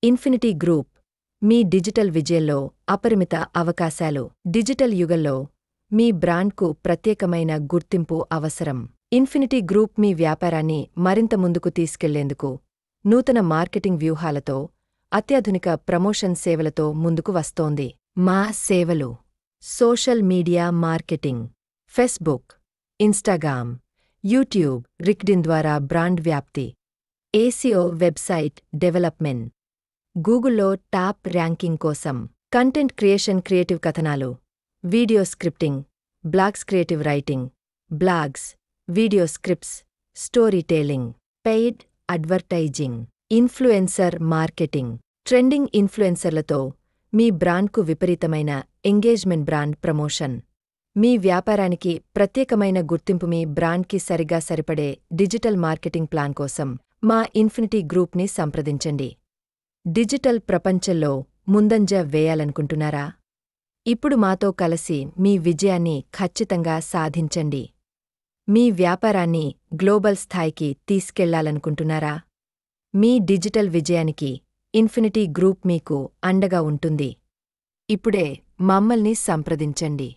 Infinity group మీ digital విజయంలో అపరిమిత అవకాశాలు. డిజిటల్ యుగంలో మీ బ్రాండ్కు ప్రత్యేకమైన గుర్తింపు అవసరం. ఇన్ఫినిటీ గ్రూప్ మీ వ్యాపారాన్ని మరింత ముందుకు తీసుకెళ్లేందుకు నూతన మార్కెటింగ్ వ్యూహాలతో, అత్యాధునిక ప్రమోషన్ సేవలతో ముందుకు వస్తోంది. మా సేవలు: social media marketing, Facebook, Instagram, YouTube, LinkedIn ద్వారా బ్రాండ్ వ్యాప్తి, ఏసీఓ వెబ్సైట్ డెవలప్మెంట్, గూగుల్లో టాప్ ర్యాంకింగ్ కోసం కంటెంట్ క్రియేషన్, క్రియేటివ్ కథనాలు, video scripting, blogs, creative writing, blogs, video scripts, story telling, paid advertising, influencer marketing, trending ఇన్ఫ్లుయెన్సర్లతో మీ బ్రాండ్కు విపరీతమైన engagement, brand promotion. మీ వ్యాపారానికి ప్రత్యేకమైన గుర్తింపు. మీ బ్రాండ్కి సరిగా సరిపడే డిజిటల్ మార్కెటింగ్ ప్లాన్ కోసం మా ఇన్ఫినిటీ గ్రూప్ని సంప్రదించండి. డిజిటల్ ప్రపంచంలో ముందంజ వేయాలనుకుంటున్నారా? ఇప్పుడు మాతో కలిసి మీ విజయాన్ని ఖచ్చితంగా సాధించండి. మీ వ్యాపారాన్ని గ్లోబల్ స్థాయికి తీసుకెళ్లాలనుకుంటున్నారా? మీ డిజిటల్ విజయానికి ఇన్ఫినిటీ గ్రూప్ మీకు అండగా ఉంటుంది. ఇప్పుడే మమ్మల్ని సంప్రదించండి.